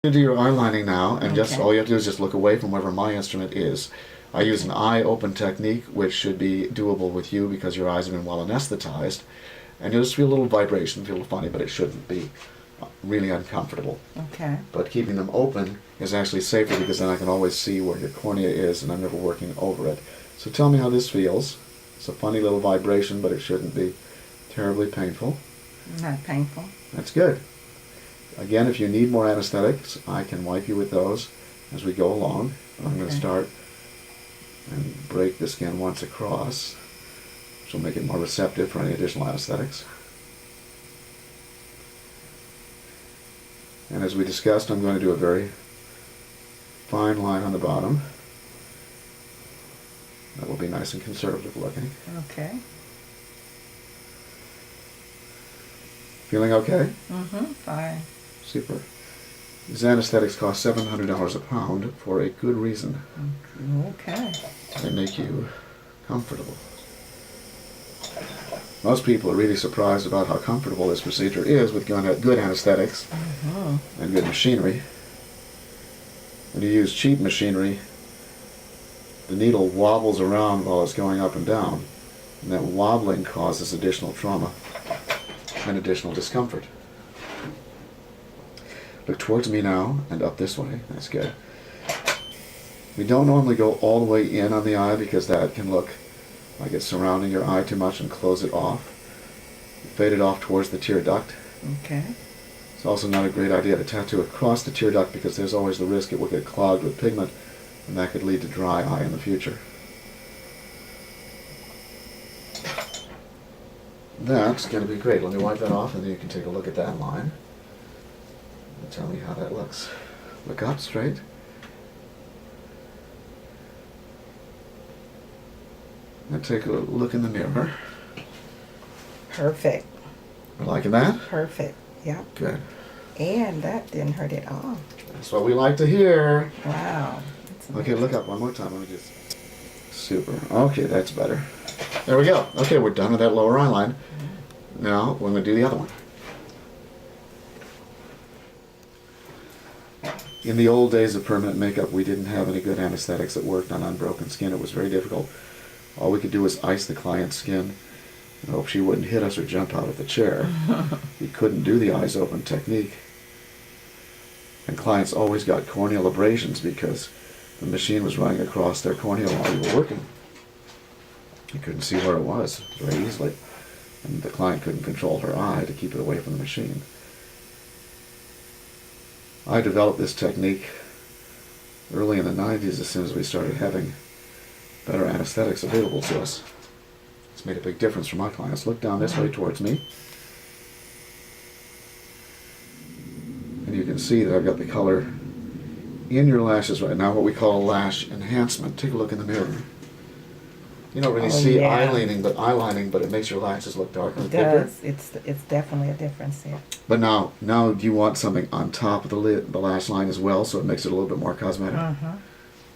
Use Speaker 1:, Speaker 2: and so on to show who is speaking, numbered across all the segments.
Speaker 1: Do your eyelining now, and just
Speaker 2: Okay.
Speaker 1: all you have to do is just look away from wherever my instrument is. I use an eye open technique, which should be doable with you because your eyes have been well anesthetized, and you'll just feel a little vibration, feel funny, but it shouldn't be really uncomfortable.
Speaker 2: Okay.
Speaker 1: But keeping them open is actually safer because then I can always see where your cornea is, and I'm never working over it. So tell me how this feels. It's a funny little vibration, but it shouldn't be terribly painful.
Speaker 2: Not painful.
Speaker 1: That's good. Again, if you need more anesthetics, I can wipe you with those as we go along. I'm going to start and break the skin once across, which will make it more receptive for any additional anesthetics. And as we discussed, I'm going to do a very fine line on the bottom. That will be nice and conservative looking.
Speaker 2: Okay.
Speaker 1: Feeling okay?
Speaker 2: Fine.
Speaker 1: Super. These anesthetics cost $700 a pound for a good reason.
Speaker 2: Okay.
Speaker 1: They make you comfortable. Most people are really surprised about how comfortable this procedure is with good anesthetics and good machinery. When you use cheap machinery, the needle wobbles around while it's going up and down, and that wobbling causes additional trauma and additional discomfort. Look towards me now and up this way. That's good. We don't normally go all the way in on the eye because that can look like it's surrounding your eye too much and close it off. Fade it off towards the tear duct.
Speaker 2: Okay.
Speaker 1: It's also not a great idea to tattoo across the tear duct because there's always the risk it will get clogged with pigment, and that could lead to dry eye in the future. That's going to be great. Let me wipe that off and then you can take a look at that line. And tell me how that looks. Look up straight. And take a look in the mirror.
Speaker 2: Perfect.
Speaker 1: Liking that?
Speaker 2: Perfect. Yeah.
Speaker 1: Good.
Speaker 2: And that didn't hurt at all.
Speaker 1: That's what we like to hear.
Speaker 2: Wow.
Speaker 1: Okay, look up one more time. Let me just... Super. Okay, that's better. There we go. Okay, we're done with that lower eye line. Now, we're going to do the other one. In the old days of permanent makeup, we didn't have any good anesthetics that worked on unbroken skin. It was very difficult. All we could do was ice the client's skin and hope she wouldn't hit us or jump out of the chair. We couldn't do the eyes open technique. And clients always got corneal abrasions because the machine was running across their cornea while we were working. You couldn't see where it was very easily. And the client couldn't control her eye to keep it away from the machine. I developed this technique early in the 90s as soon as we started having better anesthetics available to us. It's made a big difference for my clients. Look down this way towards me. And you can see that I've got the color in your lashes right now, what we call a lash enhancement. Take a look in the mirror. You don't really see eyelining, but it makes your lashes look darker and thicker.
Speaker 2: It does. It's definitely a difference here.
Speaker 1: But now do you want something on top of the lash line as well, so it makes it a little bit more cosmetic?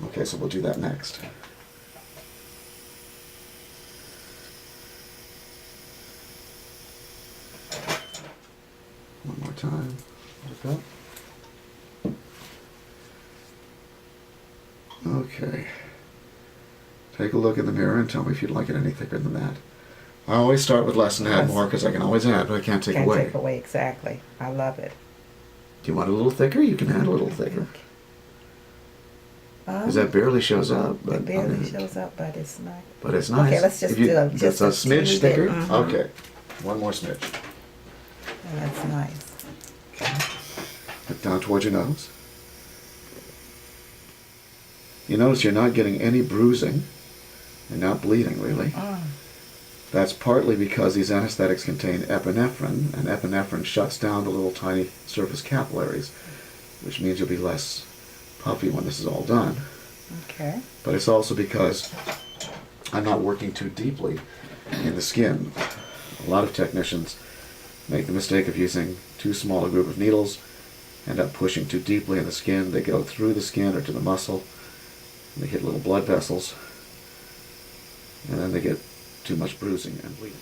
Speaker 1: Okay, so we'll do that next. One more time. Look up. Okay. Take a look in the mirror and tell me if you'd like it any thicker than that. I always start with less and add more because I can always add, but I can't take away.
Speaker 2: Can't take away, exactly. I love it.
Speaker 1: Do you want it a little thicker? You can add a little thicker. Because that barely shows up. But
Speaker 2: it barely shows up, but it's nice.
Speaker 1: But it's nice.
Speaker 2: Okay, let's just do
Speaker 1: just a smidge thicker?
Speaker 2: Mm-hmm.
Speaker 1: Okay. One more smidge.
Speaker 2: Oh, that's nice.
Speaker 1: Okay. Look down towards your nose. You notice you're not getting any bruising. You're not bleeding, really. That's partly because these anesthetics contain epinephrine, and epinephrine shuts down the little tiny surface capillaries, which means you'll be less puffy when this is all done.
Speaker 2: Okay.
Speaker 1: But it's also because I'm not working too deeply in the skin. A lot of technicians make the mistake of using too small a group of needles, end up pushing too deeply in the skin. They go through the skin or to the muscle, and they hit little blood vessels, and then they get too much bruising and bleeding.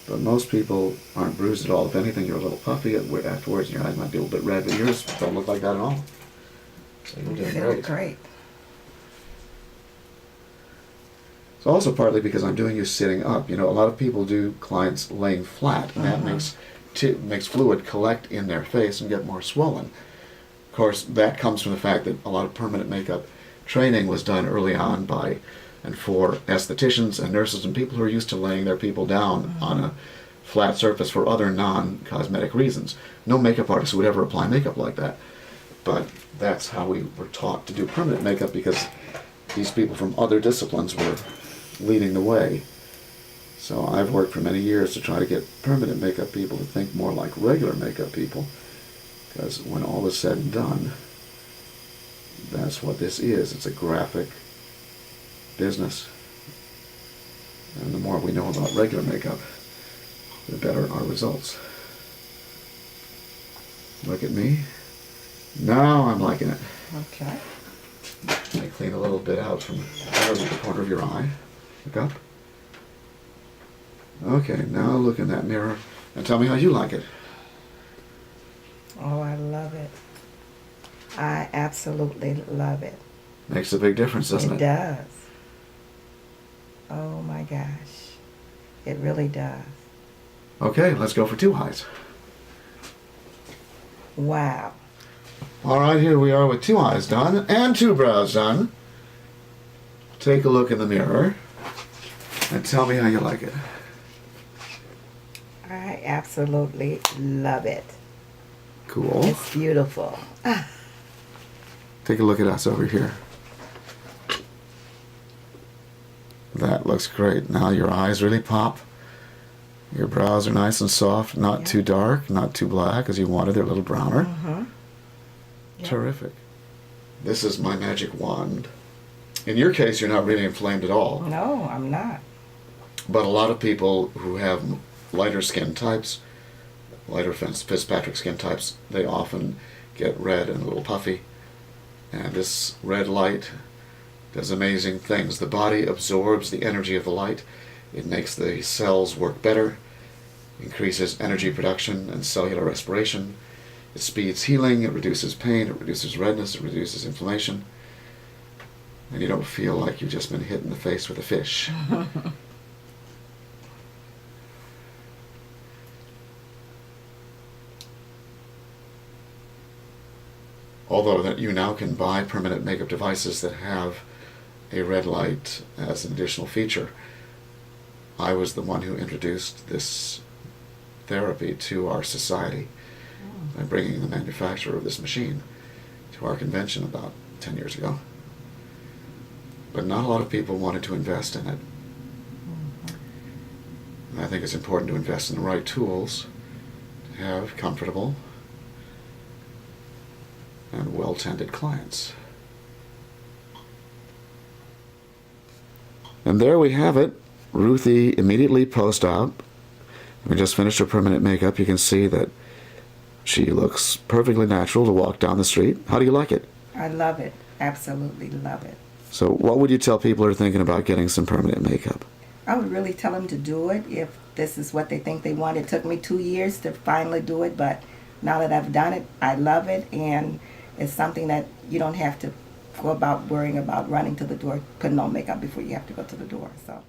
Speaker 1: But most people aren't bruised at all. If anything, you're a little puffy afterwards, and your eyes might be a little bit red, but yours don't look like that at all. So you're
Speaker 2: You
Speaker 1: doing
Speaker 2: feel
Speaker 1: great.
Speaker 2: great.
Speaker 1: It's also partly because I'm doing you sitting up. You know, a lot of people do clients laying flat, and that makes fluid collect in their face and get more swollen. Of course, that comes from the fact that a lot of permanent makeup training was done early on by and for estheticians and nurses and people who are used to laying their people down on a flat surface for other non-cosmetic reasons. No makeup artist would ever apply makeup like that. But that's how we were taught to do permanent makeup, because these people from other disciplines were leading the way. So I've worked for many years to try to get permanent makeup people to think more like regular makeup people, because when all is said and done, that's what this is. It's a graphic business. And the more we know about regular makeup, the better our results. Look at me. Now I'm liking it.
Speaker 2: Okay.
Speaker 1: I clean a little bit out from the corner of your eye. Look up. Okay, now look in that mirror and tell me how you like it.
Speaker 2: Oh, I love it. I absolutely love it.
Speaker 1: Makes a big difference, doesn't it?
Speaker 2: It does. Oh my gosh. It really does.
Speaker 1: Okay, let's go for 2 eyes.
Speaker 2: Wow.
Speaker 1: All right, here we are with 2 eyes done and 2 brows done. Take a look in the mirror and tell me how you like it.
Speaker 2: I absolutely love it.
Speaker 1: Cool.
Speaker 2: It's beautiful. Ah.
Speaker 1: Take a look at us over here. That looks great. Now your eyes really pop. Your brows are nice and soft, not too dark, not too black, as you wanted. They're a little browner.
Speaker 2: Yep.
Speaker 1: Terrific. This is my magic wand. In your case, you're not really inflamed at all.
Speaker 2: No, I'm not.
Speaker 1: But a lot of people who have lighter skin types, lighter Fitzpatrick skin types, they often get red and a little puffy. And this red light does amazing things. The body absorbs the energy of the light. It makes the cells work better, increases energy production and cellular respiration. It speeds healing, it reduces pain, it reduces redness, it reduces inflammation. And you don't feel like you've just been hit in the face with a fish. Although that you now can buy permanent makeup devices that have a red light as an additional feature. I was the one who introduced this therapy to our society by bringing the manufacturer of this machine to our convention about 10 years ago. But not a lot of people wanted to invest in it. And I think it's important to invest in the right tools to have comfortable and well-tended clients. And there we have it. Ruthie immediately post-op. We just finished her permanent makeup. You can see that she looks perfectly natural to walk down the street. How do you like it?
Speaker 2: I love it. Absolutely love it.
Speaker 1: So what would you tell people who are thinking about getting some permanent makeup?
Speaker 2: I would really tell them to do it if this is what they think they want. It took me 2 years to finally do it, but now that I've done it, I love it, and it's something that you don't have to go about worrying about running to the door, putting on makeup before you have to go to the door. So